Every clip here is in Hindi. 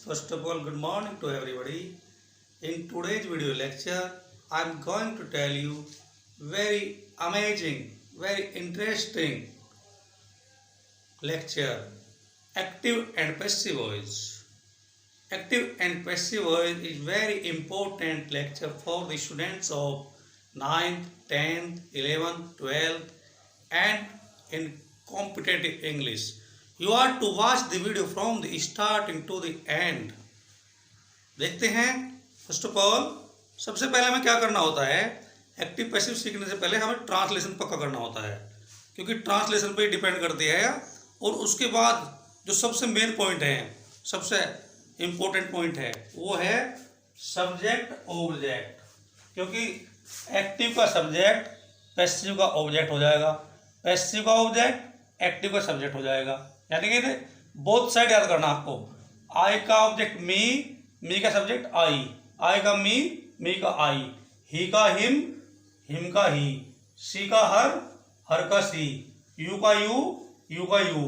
First of all, good morning to everybody. In today's video lecture, I am going to tell you very amazing, very interesting lecture. Active and passive voice. Active and passive voice is very important lecture for the students of 9th, 10th, 11th, 12th and in competitive English. You are to watch the video from the starting to the end. देखते हैं. फर्स्ट ऑफ ऑल सबसे पहले हमें क्या करना होता है, एक्टिव पैसिव सीखने से पहले हमें ट्रांसलेशन पक्का करना होता है, क्योंकि ट्रांसलेशन पे डिपेंड करती है. और उसके बाद जो सबसे मेन पॉइंट है, सबसे इम्पोर्टेंट पॉइंट है, वो है सब्जेक्ट ऑब्जेक्ट. क्योंकि एक्टिव का सब्जेक्ट पैसिव का ऑब्जेक्ट हो जाएगा, पैसिव का ऑब्जेक्ट एक्टिव का सब्जेक्ट हो जाएगा. यानी कि बोथ साइड याद करना आपको. आई का ऑब्जेक्ट मी, मी का सब्जेक्ट आई, आई का मी का आई, ही का हिम का ही, सी का हर का सी, यू का यू का यू,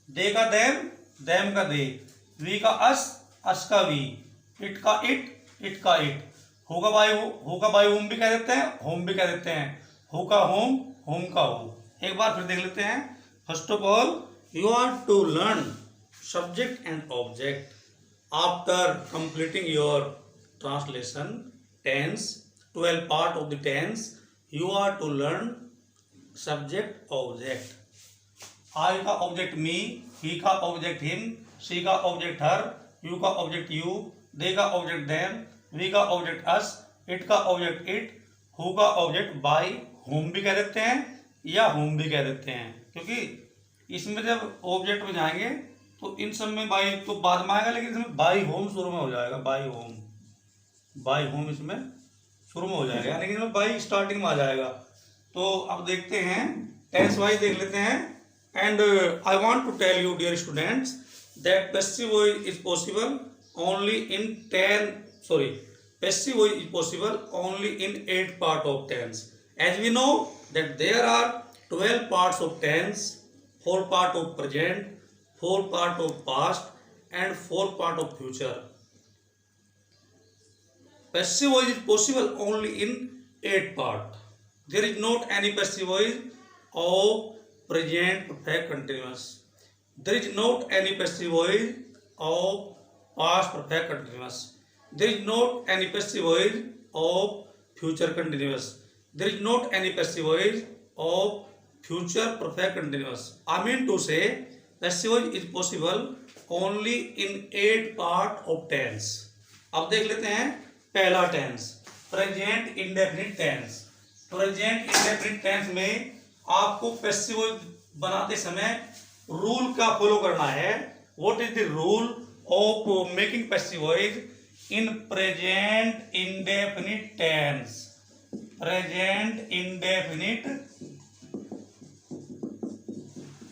दे का देम का दे, वी का अस का वी, इट का इट का इट, हु का बाई होम भी कह देते हैं, होम भी कह देते हैं, हु का होम का हु. एक बार फिर देख लेते हैं. First of all you are to learn subject and object. After completing your translation tense, 12 part of the tense, you are to learn subject object. I का object me, he का object him, she का object her, you का object you, they का object them, we का object us, it का object it, who का object by, whom भी कह देते हैं या whom भी कह देते हैं. क्योंकि इसमें जब ऑब्जेक्ट में जाएंगे तो इन सब में बाई तो बाद में आएगा, लेकिन इसमें बाई होम शुरू में हो जाएगा. बाई होम इसमें शुरू में हो जाएगा, यानी कि इसमें बाई स्टार्टिंग में आ जाएगा. तो अब देखते हैं, टेंस वाइज देख लेते हैं. And I want to tell you dear students that passive voice is possible only in passive voice is possible only in 8 part of tense. As we know that there are 12 parts of tense, 4 part of present, 4 part of past and 4 part of future. Passive voice is possible only in 8 part. There is not any passive voice of present perfect continuous. There is not any passive voice of past perfect continuous. There is not any passive voice of future continuous. There is not any passive voice of future perfect continuous. I mean to say passive voice is possible only in 8 part of tense. अब देख लेते हैं पहला tense, present indefinite tense. Present indefinite tense में आपको पैसिव वॉइस बनाते समय रूल का फॉलो करना है. What is the rule of making passive voice in present indefinite tense? Present indefinite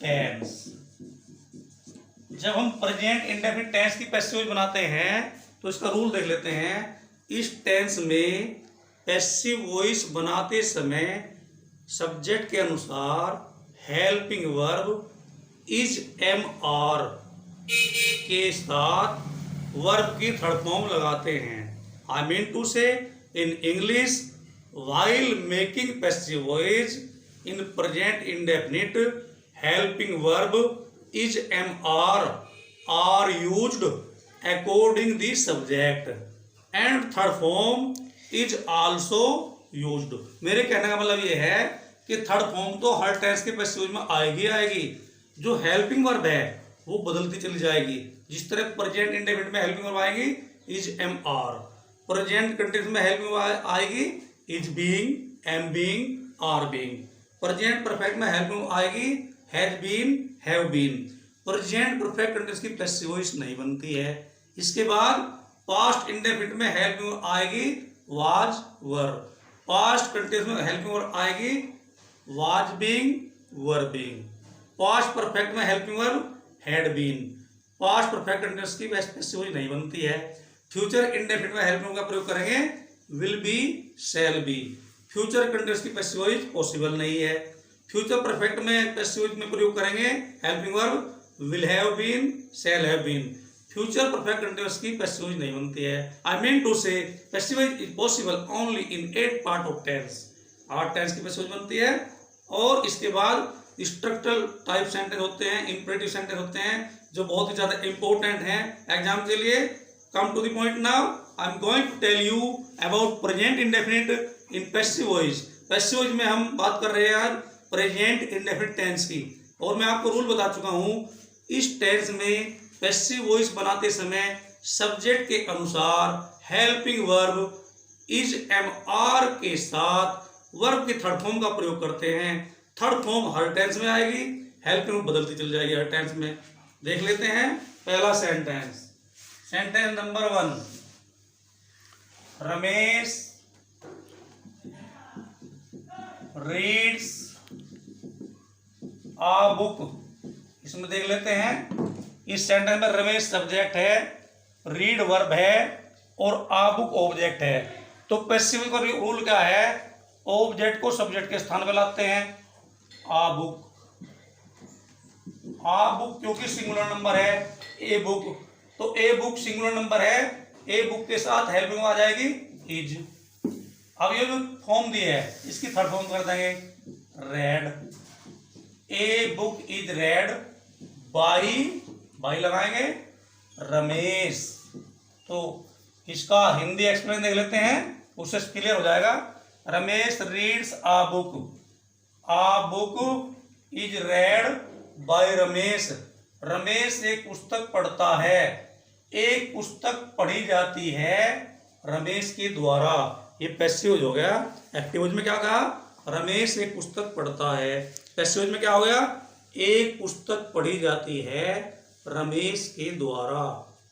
tense. जब हम प्रेजेंट इंडेफिनिट टेंस की पैसिव वॉइस बनाते हैं तो इसका रूल देख लेते हैं. इस टेंस में पैसिव वॉइस बनाते समय सब्जेक्ट के अनुसार helping verb is am are के साथ वर्ब की थर्ड फॉर्म लगाते हैं. आई मीन टू से in English while making passive voice in present indefinite helping verb is mr are used according the subject and third form is also used. मेरे कहने का मतलब ये है कि थर्ड फॉर्म तो हर टेंस के पैसिव में आएगी. जो हेल्पिंग वर्ब है वो बदलती चली जाएगी. जिस तरह प्रेजेंट इंडेफिनिट में हेल्पिंग वर्ब आएगी is am are, present continuous में हेल्पिंग वर्ब आएगी is being, am being, are being. Present perfect में हेल्पिंग वर्ब आएगी has been, have been. Present perfect continuous की पैसिव वॉइस नहीं बनती है. इसके बाद पास्ट इंडेफिनिट में हेल्पिंग वर्ब आएगी वाज, वर. पास्ट कंटीन्यूअस में हेल्पिंग वर्ब आएगी was being, were being. Past perfect में helping verb had been. Past perfect continuous की पैसिव वॉइस नहीं बनती है. फ्यूचर इंडेफिनिट में हेल्पिंग वर्ब का प्रयोग करेंगे will be, shall be. Future continuous की पैसिव वॉइस पॉसिबल नहीं है. फ्यूचर परफेक्ट में पैसिव वॉइस में प्रयोग करेंगे helping verb will have been, shall have been. Future perfect continuous की पैसिव वॉइस नहीं बनती है। I mean to say passive voice is possible only in 8 part of tense. 8 tense की पैसिव वॉइस बनती है। और इसके बाद स्ट्रक्चरल टाइप सेंटेंस होते हैं, इंपरेटिव सेंटेंस होते हैं जो बहुत ही ज्यादा इंपॉर्टेंट हैं एग्जाम के लिए। Come to the point now, I am going to tell you about present indefinite in passive voice. Passive voice में हम बात कर रहे हैं यार प्रेजेंट इंडेफिनिट टेंस की। और मैं आपको रूल बता चुका हूं, इस टेंस में पैसिव वॉइस बनाते समय सब्जेक्ट के अनुसार helping verb is am are के साथ वर्ब के थर्ड फॉर्म का प्रयोग करते हैं। थर्ड फॉर्म हर टेंस में आएगी, हेल्पिंग बदलती चल जाएगी हर टेंस में। देख लेते हैं पहला sentence. Sentence number 1, Ramesh reads a book. इसमें देख लेते हैं, इस सेंटेंस में रमेश सब्जेक्ट है, रीड वर्ब है और आ बुक ऑब्जेक्ट है। तो पैसिव का रूल क्या है, ऑब्जेक्ट को सब्जेक्ट के स्थान पर लाते हैं। आ बुक, आ बुक क्योंकि सिंगुलर नंबर है, ए बुक, तो ए बुक सिंगुलर नंबर है, ए बुक के साथ हेल्पिंग आ जाएगी इज। अब ये जो फॉर्म दी है इसकी थर्ड फॉर्म कर देंगे red. A book is red by लगाएंगे रमेश। तो इसका हिंदी एक्सप्लेन देख लेते हैं, उससे क्लियर हो जाएगा। Ramesh reads a book is read by Ramesh. Ramesh एक पुस्तक पढ़ता है, एक पुस्तक पढ़ी जाती है रमेश के द्वारा। ये पैसिव हो गया। एक्टिव में क्या कहा, रमेश एक पुस्तक पढ़ता है। पैसिव में क्या हो गया, एक पुस्तक पढ़ी जाती है रमेश के द्वारा।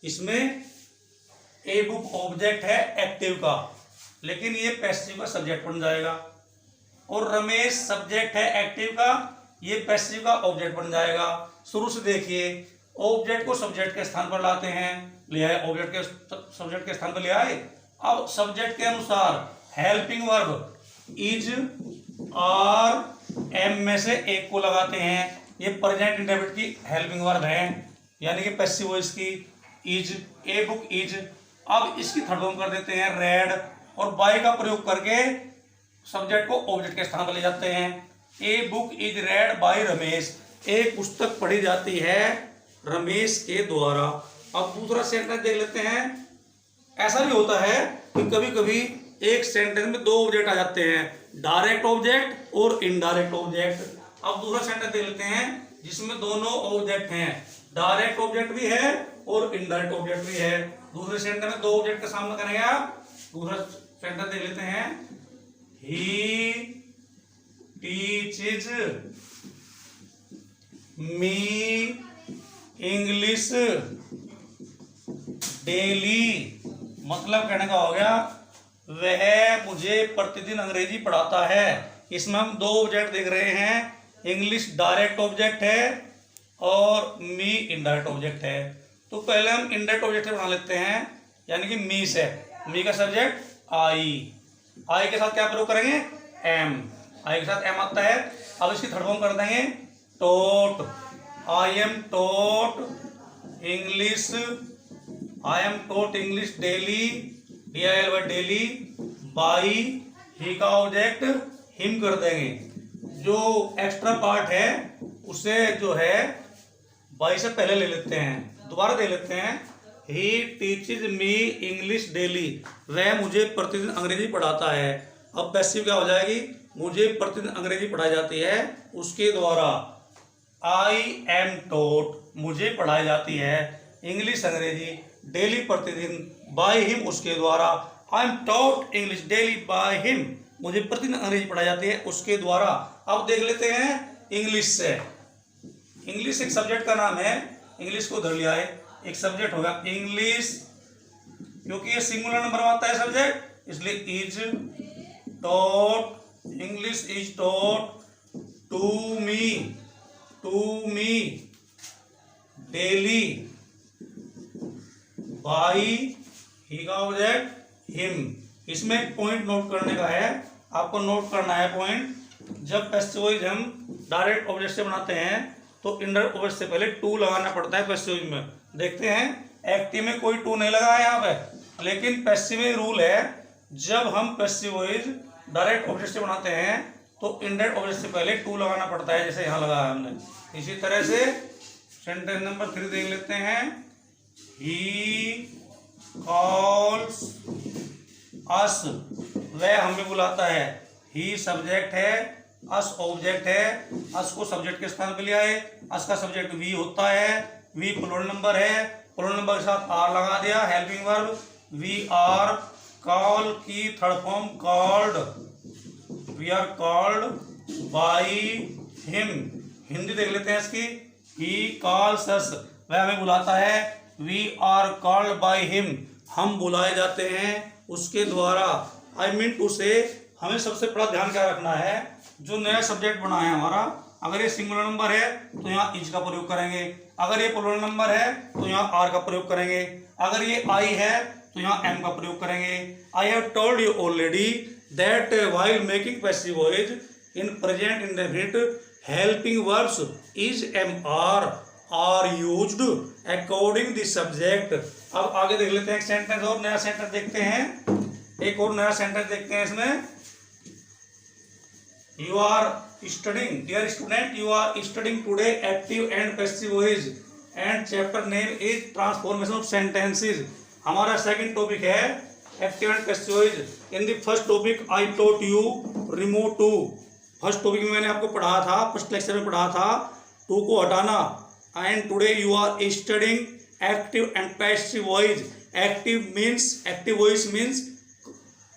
इसमें ए बुक ऑब्जेक्ट है एक्टिव का, लेकिन ये पैसिव का सब्जेक्ट बन जाएगा। और रमेश सब्जेक्ट है एक्टिव का, ये पैसिव का ऑब्जेक्ट बन जाएगा। शुरू से देखिए, ऑब्जेक्ट को सब्जेक्ट के स्थान पर लाते हैं, ले आए, ऑब्जेक्ट के सब्जेक्ट के स्थान पर ले आए। अब सब्जेक्ट के अनुसार helping verb is are am में से एक को लगाते हैं। ये प्रेजेंट इंडेफिनिट की हेल्पिंग वर्ब है, यानी कि पैसिव वॉइस की इज, ए बुक इज। अब इसकी थर्ड फॉर्म कर देते हैं रेड, और बाय का प्रयोग करके सब्जेक्ट को ऑब्जेक्ट के स्थान पर ले जाते हैं। A book is read by Ramesh, एक पुस्तक पढ़ी जाती है रमेश के द्वारा। अब दूसरा सेंटेंस देख लेते हैं। ऐसा भी होता है कि कभी कभी एक सेंटेंस में दो ऑब्जेक्ट आ जाते हैं, डायरेक्ट ऑब्जेक्ट और इनडायरेक्ट ऑब्जेक्ट। अब दूसरा सेंटेंस देख लेते हैं जिसमें दोनों ऑब्जेक्ट हैं, डायरेक्ट ऑब्जेक्ट भी है और इनडायरेक्ट ऑब्जेक्ट भी है। दूसरे सेंटेंस में दो ऑब्जेक्ट का सामना करेंगे आप। दूसरा सेंटेंस देख लेते हैं, ही टीचेज मी इंग्लिश डेली। मतलब कहने का हो गया, वह मुझे प्रतिदिन अंग्रेजी पढ़ाता है। इसमें हम दो ऑब्जेक्ट देख रहे हैं, इंग्लिश डायरेक्ट ऑब्जेक्ट है और मी इनडायरेक्ट ऑब्जेक्ट है। तो पहले हम इनडायरेक्ट ऑब्जेक्ट बना लेते हैं, यानी कि मी से। मी का सब्जेक्ट आई के साथ क्या प्रयोग करेंगे, एम। आई के साथ एम आता है। अब इसकी थर्ड फॉर्म कर देंगे taught. I am taught English, I am taught English daily, daily by he का ऑब्जेक्ट हिम कर देंगे। जो एक्स्ट्रा पार्ट है उसे जो है बाई से पहले ले लेते हैं। दोबारा दे लेते हैं, ही टीचेज मी इंग्लिश डेली, वह मुझे प्रतिदिन अंग्रेजी पढ़ाता है। अब पैसिव क्या हो जाएगी, मुझे प्रतिदिन अंग्रेजी पढ़ाई जाती है उसके द्वारा। आई एम टॉट, मुझे पढ़ाई जाती है इंग्लिश अंग्रेजी डेली प्रतिदिन, बाय हिम उसके द्वारा। आई am taught English daily by him, मुझे प्रतिदिन अंग्रेजी पढ़ाई जाती है उसके द्वारा। अब देख लेते हैं इंग्लिश से। इंग्लिश एक सब्जेक्ट का नाम है, इंग्लिश को धर लिया है, एक सब्जेक्ट होगा इंग्लिश, क्योंकि ये सिंगुलर नंबर में आता है सब्जेक्ट, इसलिए is taught, English is taught to me daily by he का ऑब्जेक्ट हिम। इसमें एक पॉइंट नोट करने का है, आपको नोट करना है पॉइंट। जब पैसिव वॉइस हम डायरेक्ट ऑब्जेक्ट से बनाते हैं तो इनडायरेक्ट ऑब्जेक्ट से पहले टू लगाना पड़ता है पैसिव वॉइस में। देखते हैं एक्टिव में कोई टू नहीं लगा है यहाँ पे, लेकिन पैसिव में रूल है, जब हम पैसिव वॉइस डायरेक्ट ऑब्जेक्ट से बनाते हैं तो इनडायरेक्ट ऑब्जेक्ट से पहले टू लगाना पड़ता है, जैसे यहाँ लगाया हमने। इसी तरह से सेंटेंस नंबर 3 देख लेते हैं। ही कॉल्स अस, वह हमें बुलाता है। ही सब्जेक्ट है, अस ऑब्जेक्ट है। अस को सब्जेक्ट के स्थान पे लिया है। अस का सब्जेक्ट वी होता है, वी प्लूरल नंबर है, प्लूरल नंबर के साथ आर लगा दिया, helping verb we are. Call की third form called, we are called by him. Hindi देख लेते हैं इसकी। ही कॉल्स अस, वह हमें बुलाता है। We are called by him, हम बुलाए जाते हैं उसके द्वारा। आई मीन टू से हमें सबसे बड़ा ध्यान क्या रखना है, जो नया सब्जेक्ट बना है हमारा, अगर ये सिंगुलर नंबर है तो यहाँ इज का प्रयोग करेंगे, अगर ये प्लूरल नंबर है तो यहाँ आर का प्रयोग करेंगे, अगर ये आई है तो यहाँ एम का प्रयोग करेंगे। I have told you already that while making passive voice in present indefinite helping verbs is am are used according the subject. अब आगे देख लेते हैं एक सेंटेंस और, नया सेंटेंस देखते हैं, एक और नया सेंटेंस देखते हैं इसमें। You are studying, dear student, you are studying today active and passive voice and chapter name is transformation of sentences। हमारा सेकंड टॉपिक है active and passive voice. In the first topic I taught you remove to. First topic में मैंने आपको पढ़ाया था, फर्स्ट लेक्चर में पढ़ा था टू को हटाना। And today you are studying active and passive voice. Active means, active voice means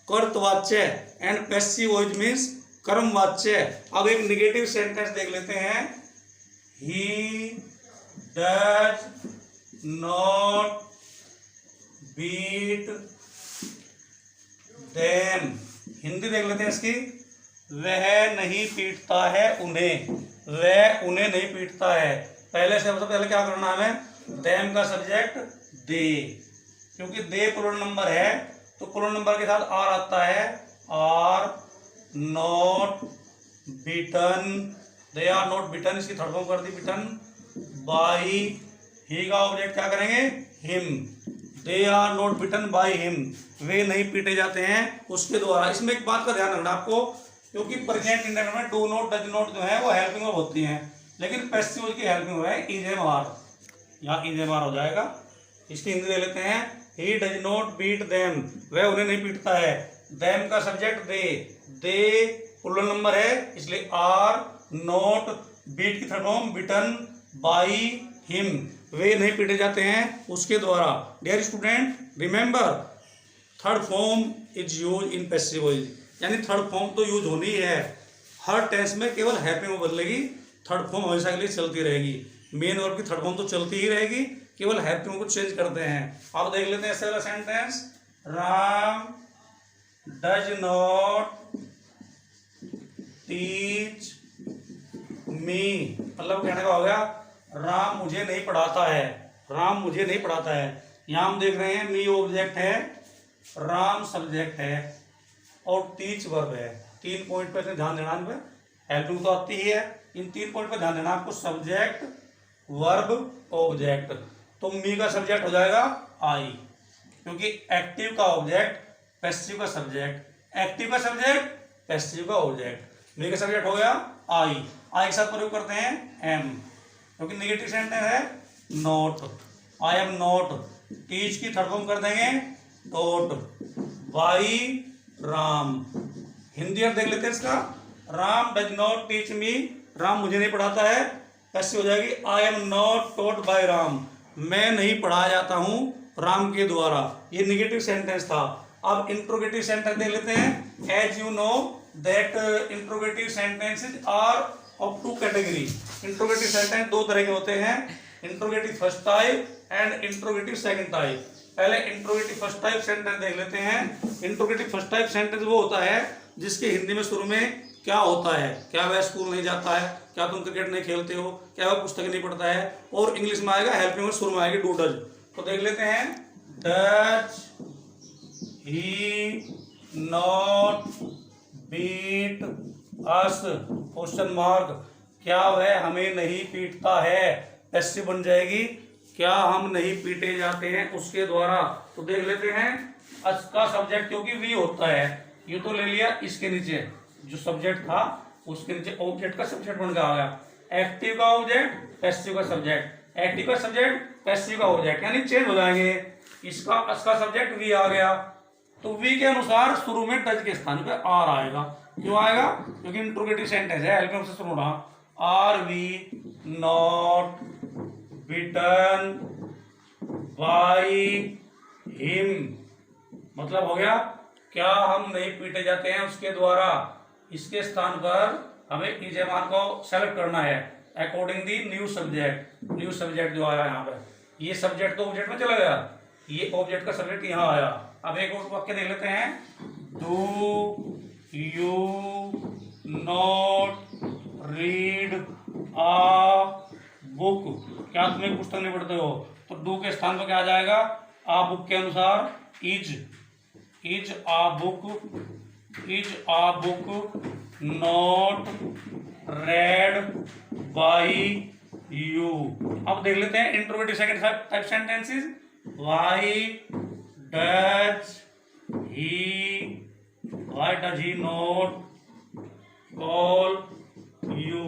कर्तवाच्य एंड पैसिव वॉइस मीन्स कर्मवाच्य। अब एक निगेटिव सेंटेंस देख लेते हैं। He does not beat them. Hindi देख लेते हैं इसकी। वह नहीं पीटता है उन्हें, वह उन्हें नहीं पीटता है। पहले से सबसे पहले क्या करना है हमें, देम का सब्जेक्ट दे, क्योंकि दे प्लूरल नंबर है तो प्लूरल नंबर के साथ आर आता है। Are not beaten, they are not beaten, इसकी थर्ड फॉर्म कर दी बीटन बाई। ही का ऑब्जेक्ट क्या करेंगे, him. They are not beaten by him, वे नहीं पीटे जाते हैं उसके द्वारा। इसमें एक बात का ध्यान रखना आपको, क्योंकि प्रेजेंट इंडेफिनिट में डू नॉट डज नॉट जो है वो हेल्पिंग वर्ब होती हैं, लेकिन पैसिव की हेल्पिंग वर्ब है इज एम आर। यहाँ इज एम आर हो जाएगा। इसकी हिंदी दे लेते हैं। He does not beat them, वह उन्हें नहीं पीटता है। देम का subject they, they plural number है इसलिए आर। नॉट बीट की third form beaten by him, वे नहीं पीटे जाते हैं उसके द्वारा। Dear student remember, third form is use in passive voice, यानी थर्ड फॉर्म तो यूज होनी है। हर टेंस में केवल हेल्पिंग वर्ब बदलेगी, थर्ड फॉर्म हमेशा के लिए चलती रहेगी। मेन वर्ब की थर्ड फॉर्म तो चलती ही रहेगी, केवल हेल्पिंग वर्ब को चेंज करते हैं। आप देख लेते हैं ऐसे वाला sentence. Ram does not teach me, मतलब कहने का हो गया राम मुझे नहीं पढ़ाता है, राम मुझे नहीं पढ़ाता है। यहाँ हम देख रहे हैं मी ऑब्जेक्ट है, राम सब्जेक्ट है और टीच वर्ब है। 3 पॉइंट पर ध्यान देना, इन पर हेल्पिंग तो आती ही है, इन 3 पॉइंट पर ध्यान देना आपको। सब्जेक्ट वर्ब ऑब्जेक्ट, तो मी का सब्जेक्ट हो जाएगा आई, क्योंकि एक्टिव का ऑब्जेक्ट पैसिव का सब्जेक्ट, एक्टिव का सब्जेक्ट पैसिव का ऑब्जेक्ट। मी का सब्जेक्ट हो गया आई, आई के साथ प्रयोग करते हैं एम, क्योंकि नेगेटिव सेंटेंस है not. I am not, teach की थर्ड फॉर्म कर देंगे डॉट बाई राम। हिंदी अब देख लेते हैं इसका। Ram does not teach me, Ram मुझे नहीं पढ़ाता है, कैसे हो जाएगी I am not taught by Ram, मैं नहीं पढ़ाया जाता हूं राम के द्वारा। ये निगेटिव सेंटेंस था। अब इंट्रोगेटिव सेंटेंस देख लेते हैं। As you know that interrogative sentences are of 2 category. Interrogative sentence 2 तरह के होते हैं, interrogative first type and interrogative second type. पहले इंट्रोगेटिव फर्स्ट टाइप सेंटेंस देख लेते हैं। इंट्रोगेटिव फर्स्ट टाइप सेंटेंस वो होता है जिसके हिंदी में शुरू में क्या होता है, क्या वह स्कूल नहीं जाता है, क्या तुम क्रिकेट नहीं खेलते हो, क्या वह पुस्तक नहीं पढ़ता है, और इंग्लिश में आएगा हेल्पिंग वर्ब शुरू में आएगी डू डज। तो देख लेते हैं। Does he not beat us question mark, क्या वह हमें नहीं पीटता है, पैसिव बन जाएगी क्या हम नहीं पीटे जाते हैं उसके द्वारा। तो देख लेते हैं का सब्जेक्ट, क्योंकि वी होता है, ये तो ले लिया, इसके नीचे जो सब्जेक्ट था उसके नीचे ऑब्जेक्ट का सब्जेक्ट बन गया। एक्टिव का ऑब्जेक्ट, पैसिव का सब्जेक्ट, एक्टिव का सब्जेक्ट, पैसिव का ऑब्जेक्ट, यानी चेंज हो जाएंगे। इसका सब्जेक्ट वी आ गया, तो वी के अनुसार शुरू में डज के स्थान पे आर आएगा। क्यों आएगा? क्योंकि इंट्रोगेटिव सेंटेंस है, हेल्पिंग से शुरू होना। Are we not beaten by him, मतलब हो गया क्या हम नहीं पीटे जाते हैं उसके द्वारा। इसके स्थान पर हमें इज मान को सेलेक्ट करना है अकॉर्डिंग दी न्यू सब्जेक्ट। न्यू सब्जेक्ट जो आया यहाँ पर, ये सब्जेक्ट तो ऑब्जेक्ट में चला गया, ये ऑब्जेक्ट का सब्जेक्ट यहाँ आया। अब एक और वाक्य देख लेते हैं, do you not read a book, क्या तुम एक पुस्तक नहीं पढ़ते हो? तो डू के स्थान पर क्या आ जाएगा? आ बुक के अनुसार is a book not read by you. अब देख लेते हैं interrogative second type sentences. Why does he not call you,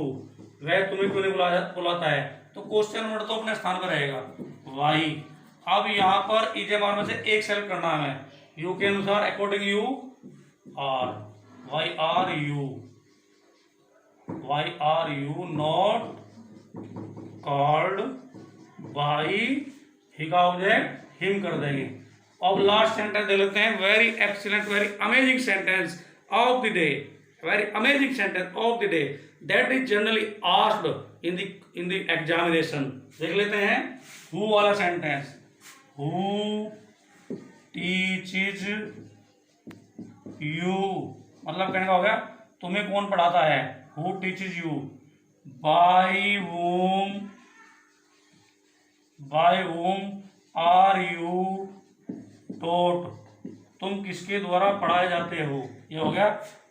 वह तुम्हें क्यों नहीं बुलाता है? तो क्वेश्चन वर्ड तो अपने स्थान पर रहेगा, वाई। अब यहाँ पर इज एम आर में से एक सेलेक्ट करना है, यू के अनुसार according you are. Why are you not called by he का ऑब्जेक्ट हिम कर देंगे। अब लास्ट सेंटेंस दे लेते हैं, very excellent, very amazing sentence of the day, very amazing sentence of the day that is generally asked in the examination. देख लेते हैं हु वाला सेंटेंस, हु टीचेज यू, मतलब कहने का हो गया तुम्हें कौन पढ़ाता है। Who teaches you, by whom are you taught, तुम किसके द्वारा पढ़ाए जाते हो। ये हो गया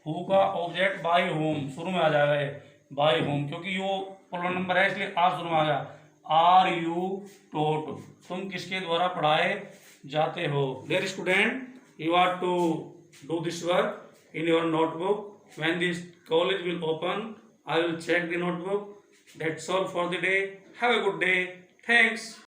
हु का ऑब्जेक्ट, बाय whom शुरू में आ जाएगा, बाय whom, क्योंकि यो प्लूरल नंबर है इसलिए आ शुरू में आ गया। आर यू टॉट, तुम किसके द्वारा पढ़ाए जाते हो। Dear student, you are to do this work in your notebook. When this college will open, I will check the notebook. That's all for the day. Have a good day. Thanks.